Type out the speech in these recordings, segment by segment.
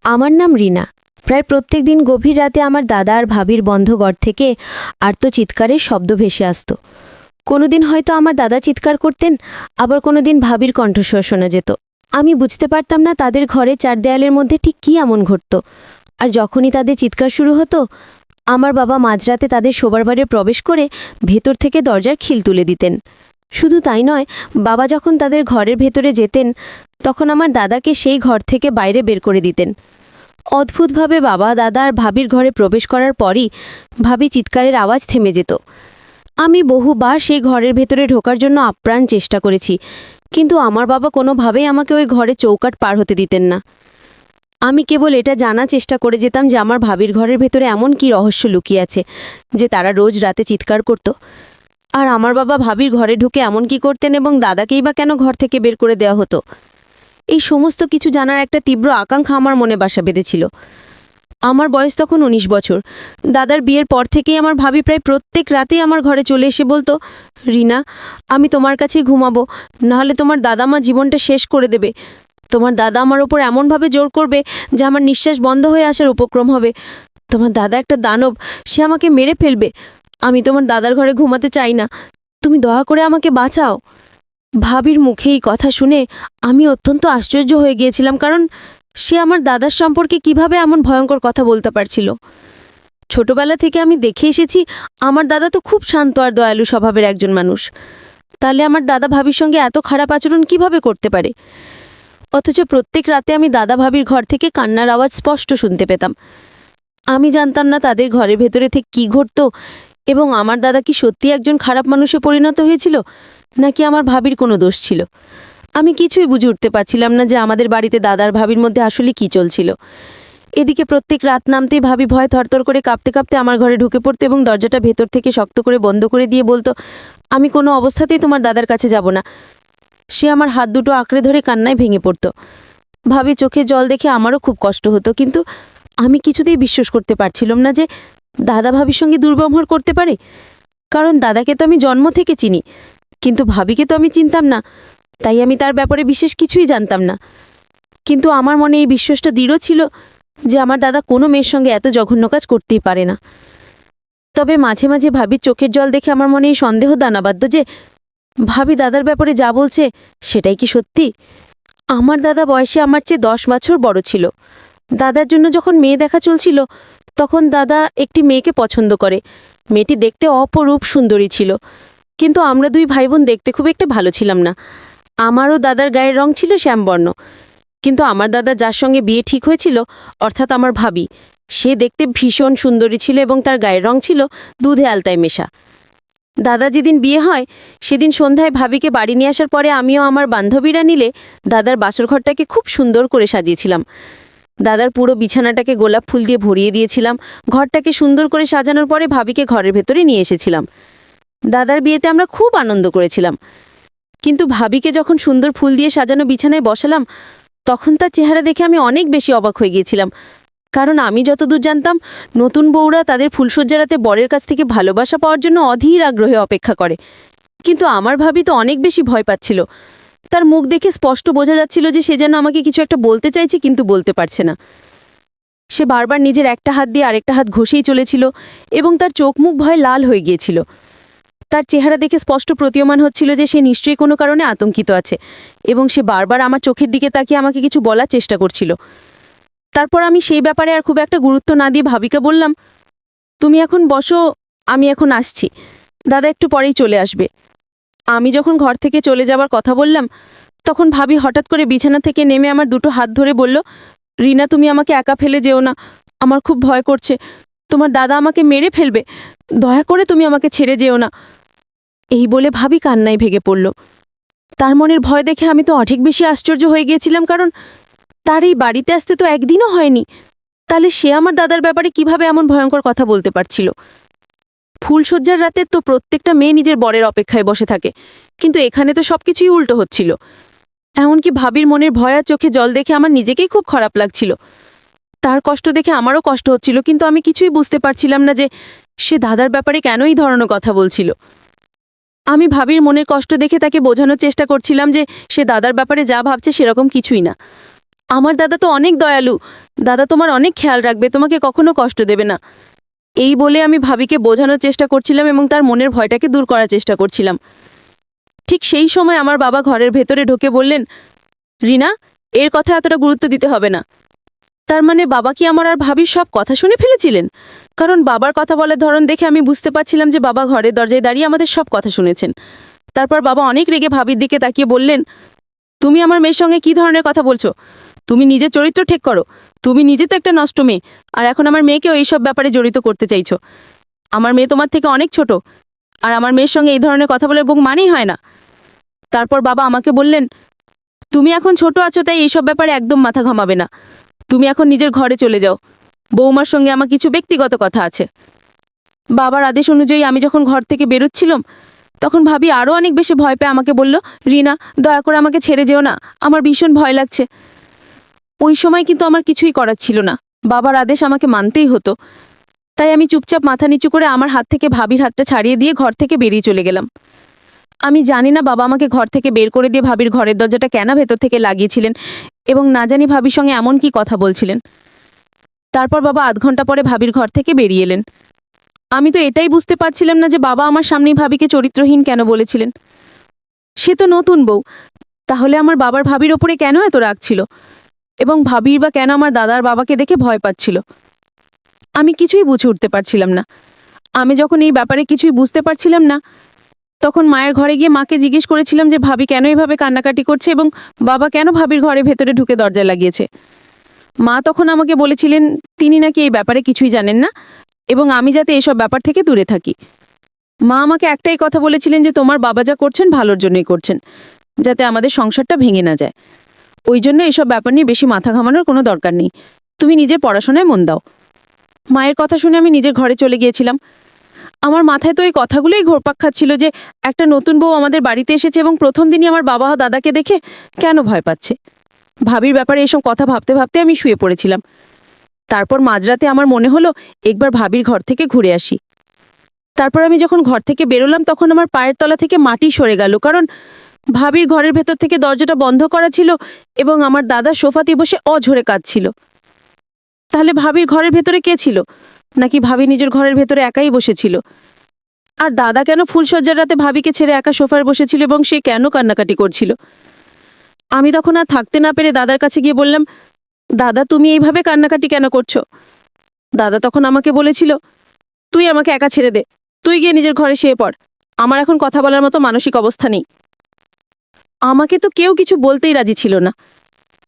আমার নাম রিনা। প্রায় প্রত্যেক দিন গভীর রাতে আমার দাদা আর ভাবির বন্ধ ঘর থেকে আর্তচিৎকারের শব্দ ভেসে আসত। কোনোদিন হয়তো আমার দাদা চিৎকার করতেন, আবার কোনোদিন ভাবির কণ্ঠস্বর শোনা যেত। আমি বুঝতে পারতাম না তাদের ঘরে চার দেয়ালের মধ্যে ঠিক কী এমন ঘটত। আর যখনই তাদের চিৎকার শুরু হতো, আমার বাবা মাঝরাতে তাদের শোবার ঘরে প্রবেশ করে ভেতর থেকে দরজার খিল তুলে দিতেন। শুধু তাই নয়, বাবা যখন তাদের ঘরের ভেতরে যেতেন, তখন আমার দাদাকে সেই ঘর থেকে বাইরে বের করে দিতেন। অদ্ভুতভাবে বাবা, দাদা আর ভাবির ঘরে প্রবেশ করার পরই ভাবি চিৎকারের আওয়াজ থেমে যেত। আমি বহুবার সেই ঘরের ভেতরে ঢোকার জন্য আপ্রাণ চেষ্টা করেছি, কিন্তু আমার বাবা কোনোভাবেই আমাকে ওই ঘরে চৌকাঠ পার হতে দিতেন না। আমি কেবল এটা জানার চেষ্টা করে যেতাম যে আমার ভাবির ঘরের ভেতরে এমন কি রহস্য লুকিয়ে আছে যে তারা রোজ রাতে চিৎকার করত। আর আমার বাবা ভাবির ঘরে ঢুকে এমন কি করতেন এবং দাদাকেই বা কেন ঘর থেকে বের করে দেওয়া হতো। এই সমস্ত কিছু জানার একটা তীব্র আকাঙ্ক্ষা আমার মনে বাসা বেঁধেছিল। আমার বয়স তখন 19 বছর। দাদার বিয়ের পর থেকেই আমার ভাবি প্রায় প্রত্যেক রাতেই আমার ঘরে চলে এসে বলতো, রিনা, আমি তোমার কাছেই ঘুমাবো, নাহলে তোমার দাদা আমার জীবনটা শেষ করে দেবে। তোমার দাদা আমার ওপর এমনভাবে জোর করবে যে আমার নিঃশ্বাস বন্ধ হয়ে আসার উপক্রম হবে। তোমার দাদা একটা দানব, সে আমাকে মেরে ফেলবে। আমি তোমার দাদার ঘরে ঘুমাতে চাই না, তুমি দয়া করে আমাকে বাঁচাও। ভাবির মুখে এই কথা শুনে আমি অত্যন্ত আশ্চর্য হয়ে গিয়েছিলাম, কারণ সে আমার দাদার সম্পর্কে কিভাবে এমন ভয়ঙ্কর কথা বলতে পারছিল। ছোটবেলা থেকে আমি দেখে এসেছি আমার দাদা তো খুব শান্ত আর দয়ালু স্বভাবের একজন মানুষ। তাহলে আমার দাদা ভাবির সঙ্গে এত খারাপ আচরণ কিভাবে করতে পারে? অথচ প্রত্যেক রাতে আমি দাদা ভাবির ঘর থেকে কান্নার আওয়াজ স্পষ্ট শুনতে পেতাম। আমি জানতাম না তাদের ঘরের ভেতরে থেকে কী ঘটত, এবং আমার দাদা কি সত্যি একজন খারাপ মানুষে পরিণত হয়েছিল, নাকি আমার ভাবির কোনো দোষ ছিল। আমি কিছুই বুঝে উঠতে পারছিলাম না যে আমাদের বাড়িতে দাদার ভাবির মধ্যে আসলে কি চলছিল। এদিকে প্রত্যেক রাত নামতেই ভাবি ভয় থরথর করে কাঁপতে কাঁপতে আমার ঘরে ঢুকে পড়তো এবং দরজাটা ভেতর থেকে শক্ত করে বন্ধ করে দিয়ে বলতো, আমি কোনো অবস্থাতেই তোমার দাদার কাছে যাব না। সে আমার হাত দুটো আঁকড়ে ধরে কান্নায় ভেঙে পড়তো। ভাবি চোখে জল দেখে আমারও খুব কষ্ট হতো, কিন্তু আমি কিছুতেই বিশ্বাস করতে পারছিলাম না যে দাদা ভাবির সঙ্গে দুর্ব্যবহার করতে পারে। কারণ দাদাকে তো আমি জন্ম থেকে চিনি, কিন্তু ভাবিকে তো আমি চিনতাম না, তাই আমি তার ব্যাপারে বিশেষ কিছুই জানতাম না। কিন্তু আমার মনে এই বিশ্বাসটা দৃঢ় ছিল যে আমার দাদা কোনো মেয়ের সঙ্গে এত জঘন্য কাজ করতেই পারে না। তবে মাঝে মাঝে ভাবির চোখের জল দেখে আমার মনে এই সন্দেহ দানা বাঁধত যে ভাবি দাদার ব্যাপারে যা বলছে সেটাই কি সত্যি। আমার দাদা বয়সে আমার চেয়ে 10 বছর বড় ছিল। দাদার জন্য যখন মেয়ে দেখা চলছিল, তখন দাদা একটি মেয়েকে পছন্দ করে। মেয়েটি দেখতে অপরূপ সুন্দরী ছিল, কিন্তু আমরা দুই ভাই বোন দেখতে খুব একটা ভালো ছিলাম না। আমারও দাদার গায়ের রং ছিল শ্যামবর্ণ, কিন্তু আমার দাদা যার সঙ্গে বিয়ে ঠিক হয়েছিল, অর্থাৎ আমার ভাবি, সে দেখতে ভীষণ সুন্দরী ছিল এবং তার গায়ের রং ছিল দুধে আলতায় মেশা। দাদা যেদিন বিয়ে হয় সেদিন সন্ধ্যায় ভাবিকে বাড়ি নিয়ে আসার পরে আমিও আমার বান্ধবীরা নিলে দাদার বাসর ঘরটাকে খুব সুন্দর করে সাজিয়েছিলাম। দাদার পুরো বিছানাটাকে গোলাপ ফুল দিয়ে ভরিয়ে দিয়েছিলাম। ঘরটাকে সুন্দর করে সাজানোর পরে ভাবিকে ঘরের ভেতরে নিয়ে এসেছিলাম। দাদার বিয়েতে আমরা খুব আনন্দ করেছিলাম, কিন্তু ভাবিকে যখন সুন্দর ফুল দিয়ে সাজানো বিছানায় বসালাম, তখন তার চেহারা দেখে আমি অনেক বেশি অবাক হয়ে গিয়েছিলাম। কারণ আমি যতদূর জানতাম, নতুন বউরা তাদের ফুলসজ্জা রাতে বরের কাছ থেকে ভালোবাসা পাওয়ার জন্য অধীর আগ্রহে অপেক্ষা করে, কিন্তু আমার ভাবি তো অনেক বেশি ভয় পাচ্ছিল। তার মুখ দেখে স্পষ্ট বোঝা যাচ্ছিল যে সে যেন আমাকে কিছু একটা বলতে চাইছে, কিন্তু বলতে পারছে না। সে বারবার নিজের একটা হাত দিয়ে আরেকটা হাত ঘষেই চলেছিল এবং তার চোখ মুখ ভয়ে লাল হয়ে গিয়েছিল। তার চেহারা দেখে স্পষ্ট প্রতীয়মান হচ্ছিল যে সে নিশ্চয়ই কোনো কারণে আতঙ্কিত আছে, এবং সে বারবার আমার চোখের দিকে তাকিয়ে আমাকে কিছু বলার চেষ্টা করছিল। তারপর আমি সেই ব্যাপারে আর খুব একটা গুরুত্ব না দিয়ে ভাবিকে বললাম, তুমি এখন বসো, আমি এখন আসছি, দাদা একটু পরেই চলে আসবে। আমি যখন ঘর থেকে চলে যাবার কথা বললাম, তখন ভাবি হঠাৎ করে বিছানা থেকে নেমে আমার দুটো হাত ধরে বলল, রিনা, তুমি আমাকে একা ফেলে যেও না, আমার খুব ভয় করছে, তোমার দাদা আমাকে মেরে ফেলবে, দয়া করে তুমি আমাকে ছেড়ে যেও না। এই বলে ভাবি কান্নায় ভেঙে পড়ল। তার মনের ভয় দেখে আমি তো অনেক বেশি আশ্চর্য হয়ে গিয়েছিলাম, কারণ তার এই বাড়িতে আসতে তো একদিনও হয়নি। তাহলে সে আমার দাদার ব্যাপারে কিভাবে এমন ভয়ঙ্কর কথা বলতে পারছিল? ফুলসজ্জার রাতে তো প্রত্যেকটা মেয়ে নিজের বরের অপেক্ষায় বসে থাকে, কিন্তু এখানে তো সবকিছুই উল্টো হচ্ছিল। এমনকি ভাবির মনের ভয় আর চোখে জল দেখে আমার নিজেকেই খুব খারাপ লাগছিল। তার কষ্ট দেখে আমারও কষ্ট হচ্ছিল, কিন্তু আমি কিছুই বুঝতে পারছিলাম না যে সে দাদার ব্যাপারে কেন এই ধরনের কথা বলছিল। আমি ভাবির মনের কষ্ট দেখে তাকে বোঝানোর চেষ্টা করছিলাম যে সে দাদার ব্যাপারে যা ভাবছে সেরকম কিছুই না। আমার দাদা তো অনেক দয়ালু, দাদা তোমার অনেক খেয়াল রাখবে, তোমাকে কখনো কষ্ট দেবে না। এই বলে আমি ভাবিকে বোঝানোর চেষ্টা করছিলাম এবং তার মনের ভয়টাকে দূর করার চেষ্টা করছিলাম। ঠিক সেই সময় আমার বাবা ঘরের ভেতরে ঢুকে বললেন, রিনা, এর কথা এতটা গুরুত্ব দিতে হবে না। তার মানে বাবা কি আমার আর ভাবির সব কথা শুনে ফেলেছিলেন? কারণ বাবার কথা বলার ধরন দেখে আমি বুঝতে পারছিলাম যে বাবা ঘরের দরজায় দাঁড়িয়ে আমাদের সব কথা শুনেছেন। তারপর বাবা অনেক রেগে ভাবির দিকে তাকিয়ে বললেন, তুমি আমার মেয়ের সঙ্গে কি ধরনের কথা বলছো? তুমি নিজের চরিত্র ঠিক করো। তুমি নিজে তো একটা নষ্ট মেয়ে, আর এখন আমার মেয়েকেও এইসব ব্যাপারে জড়িত করতে চাইছো। আমার মেয়ে তোমার থেকে অনেক ছোট, আর আমার মেয়ের সঙ্গে এই ধরনের কথা বলে বউ মানেই হয় না। তারপর বাবা আমাকে বললেন, তুমি এখন ছোট আছো, তাই এইসব ব্যাপারে একদম মাথা ঘামাবে না। তুমি এখন নিজের ঘরে চলে যাও, বৌমার সঙ্গে আমার কিছু ব্যক্তিগত কথা আছে। বাবার আদেশ অনুযায়ী আমি যখন ঘর থেকে বেরোচ্ছিলাম, তখন ভাবি আরও অনেক বেশি ভয় পেয়ে আমাকে বলল, রিনা, দয়া করে আমাকে ছেড়ে যেও না, আমার ভীষণ ভয় লাগছে। ওই সময় কিন্তু আমার কিছুই করার ছিল না, বাবার আদেশ আমাকে মানতেই হতো। তাই আমি চুপচাপ মাথা নিচু করে আমার হাত থেকে ভাবির হাতটা ছাড়িয়ে দিয়ে ঘর থেকে বেরিয়ে চলে গেলাম। আমি জানি না বাবা আমাকে ঘর থেকে বের করে দিয়ে ভাবির ঘরের দরজাটা কেন ভেতর থেকে লাগিয়েছিলেন, এবং না জানি ভাবির সঙ্গে এমন কি কথা বলছিলেন। তারপর বাবা আধ ঘন্টা পরে ভাবির ঘর থেকে বেরিয়ে এলেন। আমি তো এটাই বুঝতে পারছিলাম না যে বাবা আমার সামনেই ভাবিকে চরিত্রহীন কেন বলেছিলেন। সে তো নতুন বউ, তাহলে আমার বাবার ভাবির ওপরে কেন এত রাগ ছিল, এবং ভাবির বা কেন আমার দাদার বাবাকে দেখে ভয় পাচ্ছিল? আমি কিছুই বুঝে উঠতে পারছিলাম না। আমি যখন এই ব্যাপারে কিছুই বুঝতে পারছিলাম না, তখন মায়ের ঘরে গিয়ে মাকে জিজ্ঞেস করেছিলাম যে ভাবি কেন এভাবে কান্নাকাটি করছে এবং বাবা কেন ভাবির ঘরে ভেতরে ঢুকে দরজা লাগিয়েছে। মা তখন আমাকে বলেছিলেন তিনি নাকি এই ব্যাপারে কিছুই জানেন না, এবং আমি যাতে এসব ব্যাপার থেকে দূরে থাকি। মা আমাকে একটাই কথা বলেছিলেন যে তোমার বাবা যা করছেন ভালোর জন্যই করছেন, যাতে আমাদের সংসারটা ভেঙে না যায়। ওই জন্য এসব ব্যাপার নিয়ে বেশি মাথা ঘামানোর কোনো দরকার নেই, তুমি নিজের পড়াশোনায় মন দাও। মায়ের কথা শুনে আমি নিজের ঘরে চলে গিয়েছিলাম। আমার মাথায় তো এই কথাগুলোই ঘোরপাক খাচ্ছিল যে একটা নতুন বউ আমাদের বাড়িতে এসেছে এবং প্রথম দিনই আমার বাবা ও দাদাকে দেখে কেন ভয় পাচ্ছে। ভাবির ব্যাপারে এসব কথা ভাবতে ভাবতে আমি শুয়ে পড়েছিলাম। তারপর মাঝরাতে আমার মনে হলো একবার ভাবির ঘর থেকে ঘুরে আসি। তারপর আমি যখন ঘর থেকে বেরোলাম, তখন আমার পায়ের তলা থেকে মাটি সরে গেল, কারণ ভাবির ঘরের ভেতর থেকে দরজাটা বন্ধ করা ছিল এবং আমার দাদা সোফাতে বসে অঝরে কাঁদছিল। তাহলে ভাবির ঘরের ভেতরে কে ছিল? নাকি ভাবি নিজের ঘরের ভেতরে একাই বসেছিল? আর দাদা কেন ফুলসজ্জার রাতে ভাবিকে ছেড়ে একা সোফায় বসেছিল এবং সে কেন কান্নাকাটি করছিল? আমি তখন আর থাকতে না পেরে দাদার কাছে গিয়ে বললাম, দাদা, তুমি এইভাবে কান্নাকাটি কেন করছো? দাদা তখন আমাকে বলেছিল, তুই আমাকে একা ছেড়ে দে, তুই গিয়ে নিজের ঘরে শুয়ে পড়, আমার এখন কথা বলার মতো মানসিক অবস্থা নেই। আমাকে তো কেউ কিছু বলতেই রাজি ছিল না।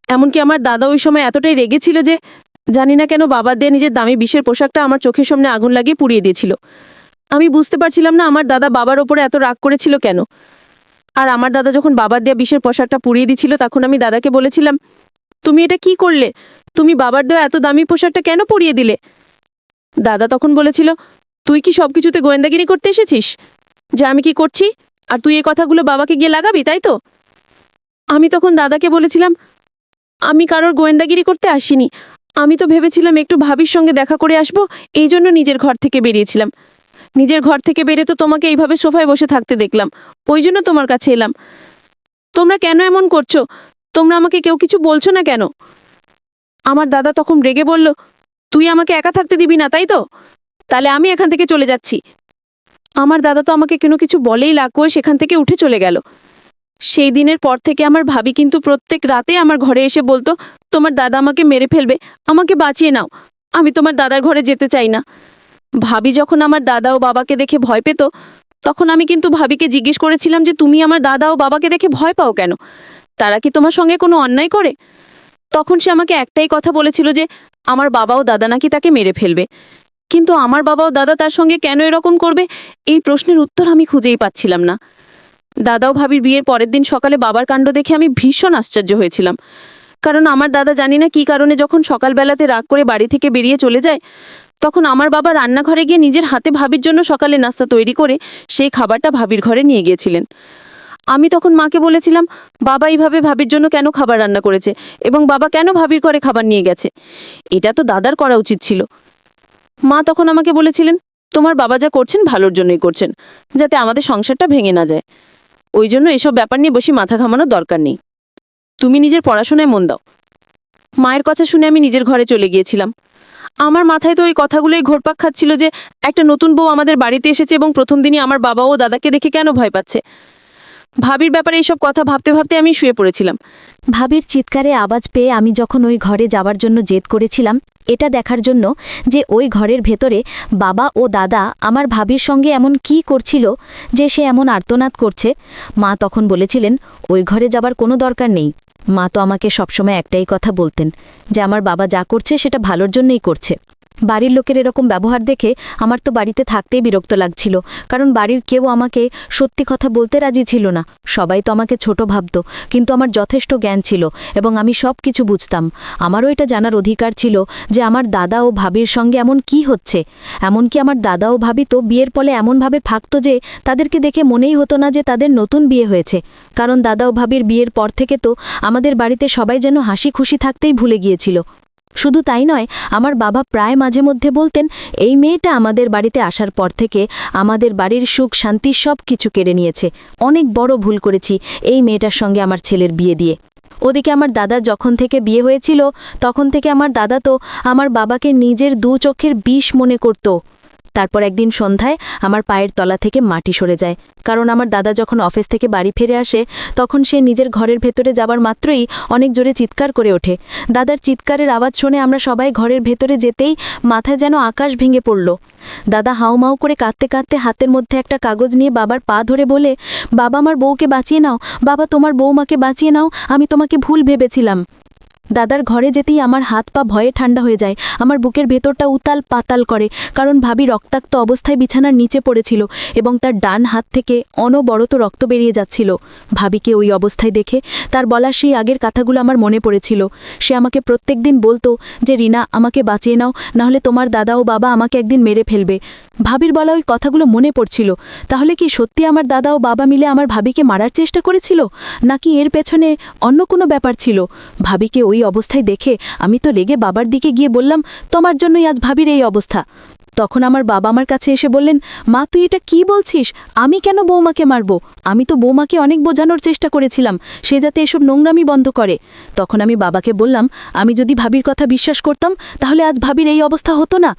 এমনকি আমার দাদা ওই সময় এতটাই রেগেছিল যে জানি না কেন বাবা দিয়ে নিজের দামি বিষের পোশাকটা আমার চোখের সামনে আগুন লাগিয়ে পুড়িয়ে দিয়েছিল। আমি বুঝতে পারছিলাম না আমার দাদা বাবার ওপরে এত রাগ করেছিল কেন। আর আমার দাদা যখন বাবার দেয়া বিষের পোশাকটা পুড়িয়ে দিছিল, তখন আমি দাদাকে বলেছিলাম, তুমি এটা কি করলে? তুমি বাবার দেওয়া এত দামি পোশাকটা কেন পুড়িয়ে দিলে? দাদা তখন বলেছিল, তুই কি সবকিছুতে গোয়েন্দাগিরি করতে এসেছিস যে আমি কি করছি, আর তুই এই কথাগুলো বাবাকে গিয়ে লাগাবি, তাই তো? আমি তখন দাদাকে বলেছিলাম, আমি কারোর গোয়েন্দাগিরি করতে আসিনি, আমি তো ভেবেছিলাম একটু ভাবির সঙ্গে দেখা করে আসবো, এই জন্য নিজের ঘর থেকে বেরিয়েছিলাম। নিজের ঘর থেকে বেরিয়ে তো তোমাকে এইভাবে সোফায় বসে থাকতে দেখলাম, ওই জন্য তোমার কাছে এলাম। তোমরা কেন এমন করছো? তোমরা আমাকে কেউ কিছু বলছো না কেন? আমার দাদা তখন রেগে বলল, তুই আমাকে একা থাকতে দিবি না, তাই তো? তাহলে আমি এখান থেকে চলে যাচ্ছি। আমার দাদা তো আমাকে কোনো কিছু বলেই লাকুয়ে সেখান থেকে উঠে চলে গেল। সেই দিনের পর থেকে আমার ভাবি কিন্তু প্রত্যেক রাতে আমার ঘরে এসে বলতো, তোমার দাদা আমাকে মেরে ফেলবে, আমাকে বাঁচিয়ে নাও, আমি তোমার দাদার ঘরে যেতে চাই না। ভাবি যখন আমার দাদা ও বাবাকে দেখে ভয় পেত, তখন আমি কিন্তু ভাবিকে জিজ্ঞেস করেছিলাম যে তুমি আমার দাদা ও বাবাকে দেখে ভয় পাও কেন? তারা কি তোমার সঙ্গে কোনো অন্যায় করে? তখন সে আমাকে একটাই কথা বলেছিল যে আমার বাবা ও দাদা নাকি তাকে মেরে ফেলবে। কিন্তু আমার বাবা ও দাদা তার সঙ্গে কেন এরকম করবে, এই প্রশ্নের উত্তর আমি খুঁজেই পাচ্ছিলাম না। দাদা ও ভাবির বিয়ের পরের দিন সকালে বাবার কাণ্ড দেখে আমি ভীষণ আশ্চর্য হয়েছিলাম, কারণ আমার দাদা জানি না কী কারণে যখন সকালবেলাতে রাগ করে বাড়ি থেকে বেরিয়ে চলে যায়, তখন আমার বাবা রান্নাঘরে গিয়ে নিজের হাতে ভাবির জন্য সকালে নাস্তা তৈরি করে সেই খাবারটা ভাবির ঘরে নিয়ে গিয়েছিলেন। আমি তখন মাকে বলেছিলাম, বাবা এইভাবে ভাবির জন্য কেন খাবার রান্না করেছে এবং বাবা কেন ভাবির ঘরে খাবার নিয়ে গেছে? এটা তো দাদার করা উচিত ছিল। মা তখন আমাকে বলেছিলেন, তোমার বাবা যা করছেন ভালোর জন্যই করছেন, যাতে আমাদের সংসারটা ভেঙে না যায়। ওই জন্য এসব ব্যাপার নিয়ে বেশি মাথা ঘামানোর দরকার নেই, তুমি নিজের পড়াশোনায় মন দাও। মায়ের কথা শুনে আমি নিজের ঘরে চলে গিয়েছিলাম। আমার মাথায় তো ওই কথাগুলোই ঘুরপাক খাচ্ছিল যে একটা নতুন বউ আমাদের বাড়িতে এসেছে এবং প্রথম দিনই আমার বাবা ও দাদাকে দেখে কেন ভয় পাচ্ছে। ভাবির ব্যাপারে এইসব কথা ভাবতে ভাবতে আমি শুয়ে পড়েছিলাম। ভাবির চিৎকারে আওয়াজ পেয়ে আমি যখন ওই ঘরে যাওয়ার জন্য জেদ করেছিলাম, এটা দেখার জন্য যে ওই ঘরের ভেতরে বাবা ও দাদা আমার ভাবির সঙ্গে এমন কি করছিল যে সে এমন আর্তনাদ করছে, মা তখন বলেছিলেন ওই ঘরে যাবার কোনো দরকার নেই। মা তো আমাকে সবসময় একটাই কথা বলতেন যে আমার বাবা যা করছে সেটা ভালোর জন্যই করছে। বাড়ির লোকের এরকম ব্যবহার দেখে আমার তো বাড়িতে থাকতেই বিরক্ত লাগছিল, কারণ বাড়ির কেউ আমাকে সত্যি কথা বলতে রাজি ছিল না। সবাই তো আমাকে ছোট ভাবত, কিন্তু আমার যথেষ্ট জ্ঞান ছিল এবং আমি সব কিছু বুঝতাম। আমারও এটা জানার অধিকার ছিল যে আমার দাদা ও ভাবির সঙ্গে এমন কি হচ্ছে। এমনকি আমার দাদা ও ভাবি তো বিয়ের পরে এমনভাবে থাকত যে তাদেরকে দেখে মনেই হতো না যে তাদের নতুন বিয়ে হয়েছে, কারণ দাদা ও ভাবির বিয়ের পর থেকে তো আমাদের বাড়িতে সবাই যেন হাসি খুশি থাকতেই ভুলে গিয়েছিল। শুধু তাই নয়, আমার বাবা প্রায় মাঝে মধ্যে বলতেন এই মেয়েটা আমাদের বাড়িতে আসার পর থেকে আমাদের বাড়ির সুখ শান্তি সব কিছু কেড়ে নিয়েছে। অনেক বড় ভুল করেছি এই মেয়েটার সঙ্গে আমার ছেলের বিয়ে দিয়ে। ওদিকে আমার দাদার যখন থেকে বিয়ে হয়েছিল তখন থেকে আমার দাদা তো আমার বাবাকে নিজের দু চোখের বিষ মনে করত। তারপর একদিন সন্ধ্যায় আমার পায়ের তলা থেকে মাটি সরে যায়, কারণ আমার দাদা যখন অফিস থেকে বাড়ি ফিরে আসে তখন সে নিজের ঘরের ভেতরে যাবার মাত্রই অনেক জোরে চিৎকার করে ওঠে। দাদার চিৎকারের আওয়াজ শুনে আমরা সবাই ঘরের ভেতরে যেতেই মাথায় যেন আকাশ ভেঙে পড়ল। দাদা হাউমাউ করে কাঁদতে কাঁদতে হাতের মধ্যে একটা কাগজ নিয়ে বাবার পা ধরে বলে, বাবা আমার বউকে বাঁচিয়ে নাও, বাবা তোমার বউমাকে বাঁচিয়ে নাও, আমি তোমাকে ভুল ভেবেছিলাম। দাদার ঘরে যেতেই আমার হাত পা ভয়ে ঠান্ডা হয়ে যায়, আমার বুকের ভেতরটা উতাল পাতাল করে, কারণ ভাবি রক্তাক্ত অবস্থায় বিছানার নিচে পড়েছিল এবং তার ডান হাত থেকে অনবরত রক্ত বেরিয়ে যাচ্ছিল। ভাবিকে ওই অবস্থায় দেখে তার বলা সেই আগের কথাগুলো আমার মনে পড়েছিল। সে আমাকে প্রত্যেক দিন বলতো যে রিনা আমাকে বাঁচিয়ে নাও, নাহলে তোমার দাদা ও বাবা আমাকে একদিন মেরে ফেলবে। ভাবির বলা ওই কথাগুলো মনে পড়ছিল। তাহলে কি সত্যি আমার দাদা ও বাবা মিলে আমার ভাবিকে মারার চেষ্টা করেছিল, নাকি এর পেছনে অন্য কোনো ব্যাপার ছিল? ভাবিকে ওই অবস্থায় দেখে আমি তো রেগে বাবার দিকে গিয়ে বললাম, তোমার জন্যই আজ ভাবির এই অবস্থা। তখন আমার বাবা আমার কাছে এসে বললেন, মা তুই এটা কি বলছিস? আমি কেন বৌমাকে মারব? আমি তো বৌমাকে অনেক বোঝানোর চেষ্টা করেছিলাম সে যাতে এসব নোংরামি বন্ধ করে। তখন আমি বাবাকে বললাম, আমি যদি ভাবির কথা বিশ্বাস করতাম তাহলে আজ ভাবির এই অবস্থা হতো না।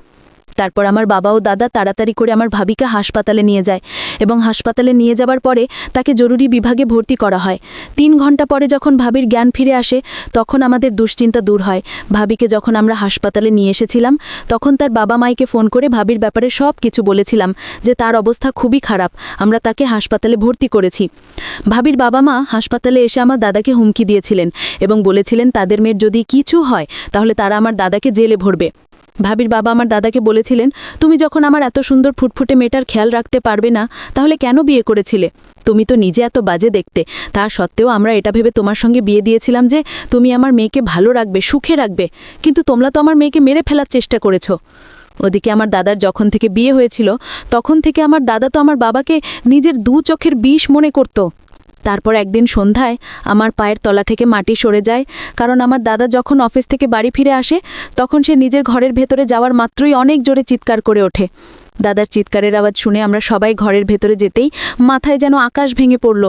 তারপর আমার বাবা ও দাদা তাড়াতাড়ি করে আমার ভাবিকে হাসপাতালে নিয়ে যায় এবং হাসপাতালে নিয়ে যাবার পরে তাকে জরুরি বিভাগে ভর্তি করা হয়। 3 ঘন্টা পরে যখন ভাবির জ্ঞান ফিরে আসে তখন আমাদের দুশ্চিন্তা দূর হয়। ভাবিকে যখন আমরা হাসপাতালে নিয়ে এসেছিলাম তখন তার বাবা মাইকে ফোন করে ভাবির ব্যাপারে সব কিছু বলেছিলাম যে তার অবস্থা খুবই খারাপ, আমরা তাকে হাসপাতালে ভর্তি করেছি। ভাবির বাবা মা হাসপাতালে এসে আমার দাদাকে হুমকি দিয়েছিলেন এবং বলেছিলেন তাদের মেয়ের যদি কিছু হয় তাহলে তারা আমার দাদাকে জেলে ভরবে। ভাবির বাবা আমার দাদাকে বলেছিলেন, তুমি যখন আমার এত সুন্দর ফুটফুটে মেয়েটার খেয়াল রাখতে পারবে না তাহলে কেন বিয়ে করেছিলে? তুমি তো নিজে এত বাজে দেখতে, তা সত্ত্বেও আমরা এটা ভেবে তোমার সঙ্গে বিয়ে দিয়েছিলাম যে তুমি আমার মেয়েকে ভালো রাখবে, সুখে রাখবে, কিন্তু তোমরা তো আমার মেয়েকে মেরে ফেলার চেষ্টা করেছো। ওদিকে আমার দাদার যখন থেকে বিয়ে হয়েছিল তখন থেকে আমার দাদা তো আমার বাবাকে নিজের 2 চোখের বিষ মনে করত। তারপর একদিন সন্ধ্যায় আমার পায়ের তলা থেকে মাটি সরে যায়, কারণ আমার দাদা যখন অফিস থেকে বাড়ি ফিরে আসে তখন সে নিজের ঘরের ভেতরে যাওয়ার মাত্রই অনেক জোরে চিৎকার করে ওঠে। দাদার চিৎকারের আওয়াজ শুনে আমরা সবাই ঘরের ভেতরে যেতেই মাথায় যেন আকাশ ভেঙে পড়ল।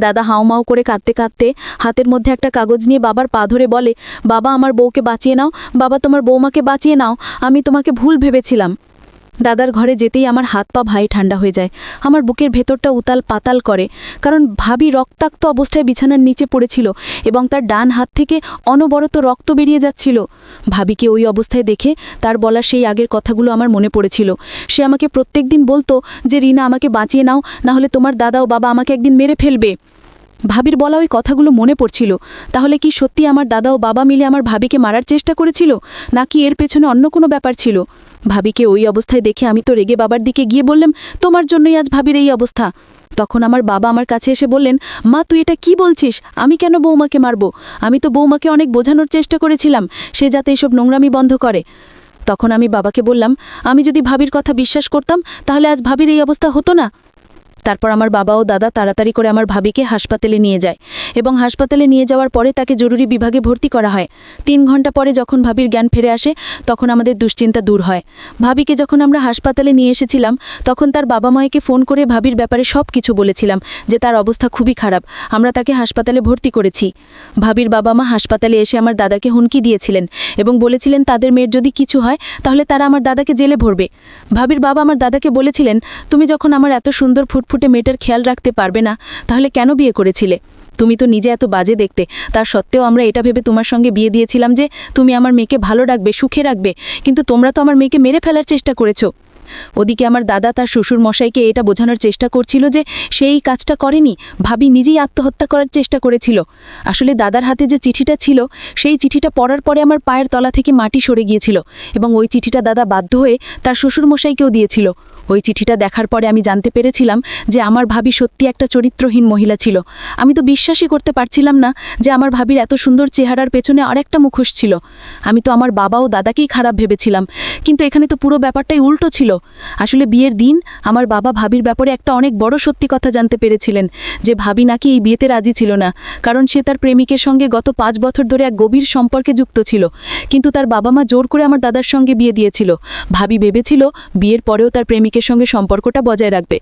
দাদা হাউমাউ করে কাঁদতে কাঁদতে হাতের মধ্যে একটা কাগজ নিয়ে বাবার পা ধরে বলে, বাবা আমার বউকে বাঁচিয়ে নাও, বাবা তোমার বৌমাকে বাঁচিয়ে নাও, আমি তোমাকে ভুল ভেবেছিলাম। দাদার ঘরে যেতেই আমার হাত পা ভাই ঠান্ডা হয়ে যায়, আমার বুকের ভেতরটা উতাল পাতাল করে, কারণ ভাবি রক্তাক্ত অবস্থায় বিছানার নিচে পড়েছিল এবং তার ডান হাত থেকে অনবরত রক্ত বেরিয়ে যাচ্ছিল। ভাবিকে ওই অবস্থায় দেখে তার বলা সেই আগের কথাগুলো আমার মনে পড়েছিল। সে আমাকে প্রত্যেক দিন বলতো যে রিনা আমাকে বাঁচিয়ে নাও, নাহলে তোমার দাদা ও বাবা আমাকে একদিন মেরে ফেলবে। ভাবির বলা ওই কথাগুলো মনে পড়ছিল। তাহলে কি সত্যি আমার দাদা ও বাবা মিলে আমার ভাবিকে মারার চেষ্টা করেছিল, নাকি এর পেছনে অন্য কোনো ব্যাপার ছিল? ভাবিকে ওই অবস্থায় দেখে আমি তো রেগে বাবার দিকে গিয়ে বললাম, তোমার জন্যই আজ ভাবির এই অবস্থা। তখন আমার বাবা আমার কাছে এসে বললেন, মা তুই এটা কি বলছিস? আমি কেন বৌমাকে মারব? আমি তো বৌমাকে অনেক বোঝানোর চেষ্টা করেছিলাম সে যাতে এসব নোংরামি বন্ধ করে। তখন আমি বাবাকে বললাম, আমি যদি ভাবির কথা বিশ্বাস করতাম তাহলে আজ ভাবির এই অবস্থা হতো না। তারপর আমার বাবা ও দাদা তাড়াতাড়ি করে আমার ভাবিকে হাসপাতালে নিয়ে যায় এবং হাসপাতালে নিয়ে যাওয়ার পরে তাকে জরুরি বিভাগে ভর্তি করা হয়। 3 ঘন্টা পরে যখন ভাবির জ্ঞান ফিরে আসে তখন আমাদের দুশ্চিন্তা দূর হয়। ভাবিকে যখন আমরা হাসপাতালে নিয়ে এসেছিলাম তখন তার বাবা মাকে ফোন করে ভাবির ব্যাপারে সব কিছু বলেছিলাম যে তার অবস্থা খুবই খারাপ, আমরা তাকে হাসপাতালে ভর্তি করেছি। ভাবির বাবা মা হাসপাতালে এসে আমার দাদাকে হুমকি দিয়েছিলেন এবং বলেছিলেন তাদের মেয়ের যদি কিছু হয় তাহলে তারা আমার দাদাকে জেলে ভরবে। ভাবির বাবা আমার দাদাকে বলেছিলেন, তুমি যখন আমার এত সুন্দর ফুটফুটে মেয়েটার খেয়াল রাখতে পারবে না তাহলে কেন বিয়ে করেছিলে? তুমি তো নিজে এত বাজে দেখতে, তার সত্ত্বেও আমরা এটা ভেবে তোমার সঙ্গে বিয়ে দিয়েছিলাম যে তুমি আমার মেয়েকে ভালো রাখবে, সুখে রাখবে, কিন্তু তোমরা তো আমার মেয়েকে মেরে ফেলার চেষ্টা করেছো। ওদিকে আমার দাদা তার শ্বশুর মশাইকে এটা বোঝানোর চেষ্টা করছিল যে সেই কাজটা করেনি, ভাবি নিজেই আত্মহত্যা করার চেষ্টা করেছিল। আসলে দাদার হাতে যে চিঠিটা ছিল সেই চিঠিটা পড়ার পরে আমার পায়ের তলা থেকে মাটি সরে গিয়েছিল এবং ওই চিঠিটা দাদা বাধ্য হয়ে তার শ্বশুর মশাইকেও দিয়েছিল। ওই চিঠিটা দেখার পরে আমি জানতে পেরেছিলাম যে আমার ভাবি সত্যি একটা চরিত্রহীন মহিলা ছিল। আমি তো বিশ্বাসই করতে পারছিলাম না যে আমার ভাবির এত সুন্দর চেহারার পেছনে আরেকটা মুখোশ ছিল। আমি তো আমার বাবা ও দাদাকেই খারাপ ভেবেছিলাম, কিন্তু এখানে তো পুরো ব্যাপারটাই উল্টো ছিল। আসলে বিয়ের দিন আমার বাবা ভাবির ব্যাপারে একটা অনেক বড় সত্যি কথা জানতে পেরেছিলেন যে ভাবি নাকি এই বিয়েতে রাজি ছিল না, কারণ সে তার প্রেমিকের সঙ্গে গত 5 বছর ধরে এক গভীর সম্পর্কে যুক্ত ছিল, কিন্তু তার বাবা মা জোর করে আমার দাদার সঙ্গে বিয়ে দিয়েছিল। ভাবি ভেবেছিল বিয়ের পরেও তার প্রেমিকের সঙ্গে সম্পর্কটা বজায় রাখবে।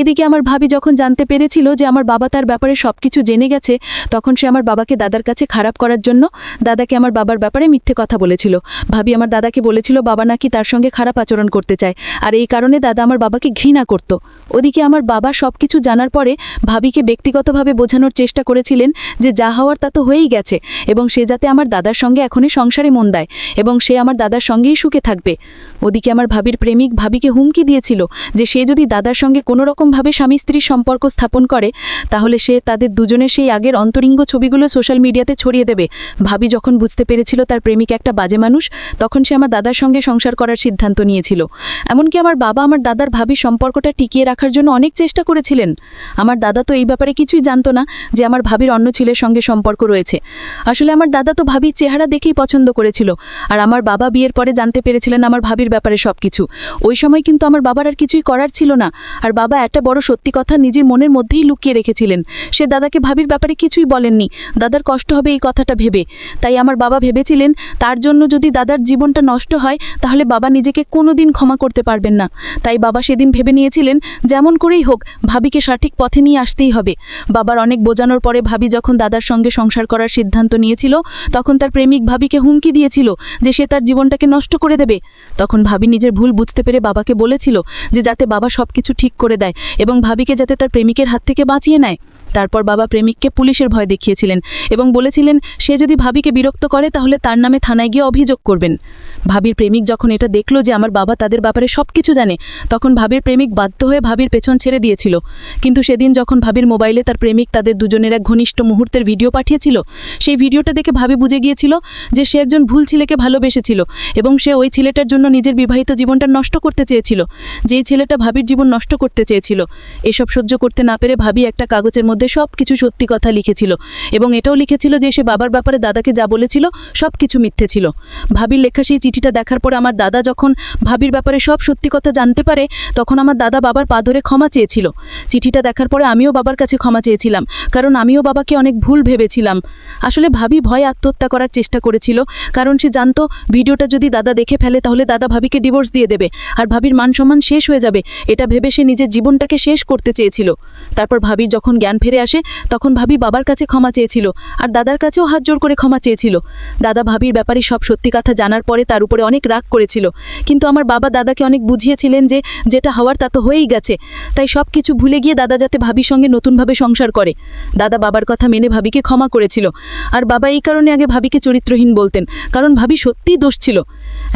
এদিকে আমার ভাবি যখন জানতে পেরেছিল যে আমার বাবা তার ব্যাপারে সবকিছু জেনে গেছে তখন সে আমার বাবাকে দাদার কাছে খারাপ করার জন্য দাদাকে আমার বাবার ব্যাপারে মিথ্যে কথা বলেছিল। ভাবি আমার দাদাকে বলেছিল বাবা নাকি তার সঙ্গে খারাপ আচরণ করতে চায়, আর এই কারণে দাদা আমার বাবাকে ঘৃণা করত। ওদিকে আমার বাবা সবকিছু জানার পরে ভাবিকে ব্যক্তিগতভাবে বোঝানোর চেষ্টা করেছিলেন যে যা হওয়ার তা তো হয়েই গেছে এবং সে যাতে আমার দাদার সঙ্গে এখনই সংসারে মন দেয় এবং সে আমার দাদার সঙ্গেই সুখে থাকবে। ওদিকে আমার ভাবির প্রেমিক ভাবিকে হুমকি দিয়েছিল যে সে যদি দাদার সঙ্গে কোনো রকমভাবে স্বামী স্ত্রীর সম্পর্ক স্থাপন করে তাহলে সে তাদের দুজনের সেই আগের অন্তরিঙ্গ ছবিগুলো সোশ্যাল মিডিয়াতে ছড়িয়ে দেবে। ভাবি যখন বুঝতে পেরেছিল তার প্রেমিক একটা বাজে মানুষ তখন সে আমার দাদার সঙ্গে সংসার করার সিদ্ধান্ত নিয়েছিল। এমনকি আমার বাবা আমার দাদার ভাবির সম্পর্কটা টিকিয়ে রাখার জন্য অনেক চেষ্টা করেছিলেন। আমার দাদা তো এই ব্যাপারে কিছুই জানতো না যে আমার ভাবির অন্য ছেলের সঙ্গে সম্পর্ক রয়েছে। আসলে আমার দাদা তো ভাবির চেহারা দেখেই পছন্দ করেছিল, আর আমার বাবা বিয়ের পরে জানতে পেরেছিলেন আমার ভাবির ব্যাপারে সবকিছু। ওই সময় কিন্তু আমার বাবার আর কিছুই করার ছিল না, আর বাবা একটা বড় সত্যি কথা নিজের মনের মধ্যেই লুকিয়ে রেখেছিলেন। সে দাদাকে ভাবির ব্যাপারে কিছুই বলেননি, দাদার কষ্ট হবে এই কথাটা ভেবে। তাই আমার বাবা ভেবেছিলেন তার জন্য যদি দাদার জীবনটা নষ্ট হয় তাহলে বাবা নিজেকে কোনোদিন ক্ষমা করতে পারবেন না। তাই বাবা সেদিন ভেবে নিয়েছিলেন যেমন করেই হোক ভাবিকে সঠিক পথে নিয়ে আসতেই হবে। বাবার অনেক বোঝানোর পরে ভাবি যখন দাদার সঙ্গে সংসার করার সিদ্ধান্ত নিয়েছিল তখন তার প্রেমিক ভাবিকে হুমকি দিয়েছিল যে সে তার জীবনটাকে নষ্ট করে দেবে। তখন ভাবি নিজের ভুল বুঝতে পেরে বাবাকে বলেছিল যে যাতে বাবা সবকিছু ঠিক করে দেয় এবং ভাবিকে যাতে তার প্রেমিকের হাত থেকে বাঁচিয়ে নেয়। তারপর বাবা প্রেমিককে পুলিশের ভয় দেখিয়েছিলেন এবং বলেছিলেন সে যদি ভাবিকে বিরক্ত করে তাহলে তার নামে থানায় গিয়ে অভিযোগ করবেন। ভাবির প্রেমিক যখন এটা দেখল যে আমার বাবা তাদের ব্যাপারে সবকিছু জানে তখন ভাবির প্রেমিক বাধ্য হয়ে ভাবির পেছন ছেড়ে দিয়েছিল। কিন্তু সেদিন যখন ভাবির মোবাইলে তার প্রেমিক তাদের দুজনের এক ঘনিষ্ঠ মুহূর্তের ভিডিও পাঠিয়েছিল সেই ভিডিওটা দেখে ভাবি বুঝে গিয়েছিল যে সে একজন ভুল ছেলেকে ভালোবেসেছিল এবং সে ওই ছেলেটার জন্য নিজের বিবাহিত জীবনটা নষ্ট করতে চেয়েছিল, যেই ছেলেটা ভাবির জীবন নষ্ট করতে চেয়েছিল। এসব সহ্য করতে না পেরে ভাবি একটা কাগজের মধ্যে সবকিছু সত্যি কথা লিখেছিল এবং এটাও লিখেছিল যে সে বাবার ব্যাপারে দাদাকে যা বলেছিল সবকিছু মিথ্যে ছিল। ভাবির লেখা সেই চিঠিটা দেখার পর আমার দাদা যখন ভাবির ব্যাপারে সব সত্যি কথা জানতে পারে তখন আমার দাদা বাবার পা ধরে ক্ষমা চেয়েছিল। চিঠিটা দেখার পরে আমিও বাবার কাছে ক্ষমা চেয়েছিলাম, কারণ আমিও বাবাকে অনেক ভুল ভেবেছিলাম। আসলে ভাবি ভয়ে আত্মহত্যা করার চেষ্টা করেছিল, কারণ সে জানতো ভিডিওটা যদি দাদা দেখে ফেলে তাহলে দাদা ভাবিকে ডিভোর্স দিয়ে দেবে আর ভাবির মান সম্মান শেষ হয়ে যাবে। এটা ভেবে সে নিজের জীবনটাকে শেষ করতে চেয়েছিল। তারপর ভাবির যখন জ্ঞান ফিরে আসে তখন ভাবি বাবার কাছে ক্ষমা চেয়েছিল আর দাদার কাছেও হাত জোর করে ক্ষমা চেয়েছিল। দাদা ভাবির ব্যাপারে সব সত্যি কথা জানার পরে তার উপরে অনেক রাগ করেছিল, কিন্তু আমার বাবা দাদাকে অনেক বুঝিয়েছিলেন যে যেটা হওয়ার তা তো হয়েই গেছে। তাই সব কিছু ভুলে গিয়ে দাদা যাতে ভাবির সঙ্গে নতুনভাবে সংসার করে। দাদা বাবার কথা মেনে ভাবিকে ক্ষমা করেছিল, আর বাবা এই কারণে আগে ভাবিকে চরিত্রহীন বলতেন, কারণ ভাবি সত্যিই দোষ ছিল।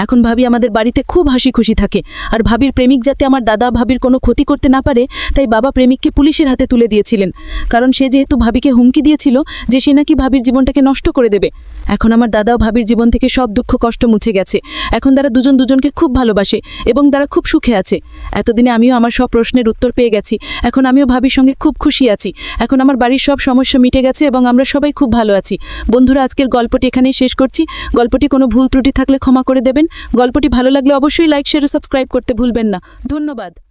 এখন ভাবি আমাদের বাড়িতে খুব হাসি খুশি থাকে, আর ভাবির প্রেমিক যাতে আমার দাদা ভাবির কোনো ক্ষতি করতে না পারে তাই বাবা প্রেমিককে পুলিশের হাতে তুলে দিয়েছিলেন, কারণ সে যেহেতু ভাবিকে হুমকি দিয়েছিল যে সে নাকি ভাবির জীবনটাকে নষ্ট করে দেবে। এখন আমার দাদাও ভাবির জীবন থেকে সব দুঃখ কষ্ট মুছে গেছে। এখন তারা দুজন দুজনকে খুব ভালোবাসে এবং তারা খুব সুখে আছে। এতদিনে আমিও আমার সব প্রশ্নের উত্তর পেয়ে গেছি। এখন আমিও ভাবির সঙ্গে খুব খুশি আছি। এখন আমার বাড়ির সব সমস্যা মিটে গেছে এবং আমরা সবাই খুব ভালো আছি। বন্ধুরা, আজকের গল্পটি এখানেই শেষ করছি। গল্পটি কোনো ভুল ত্রুটি থাকলে ক্ষমা করে দেবেন। গল্পটি ভালো লাগলে অবশ্যই লাইক শেয়ার ও সাবস্ক্রাইব করতে ভুলবেন না। ধন্যবাদ।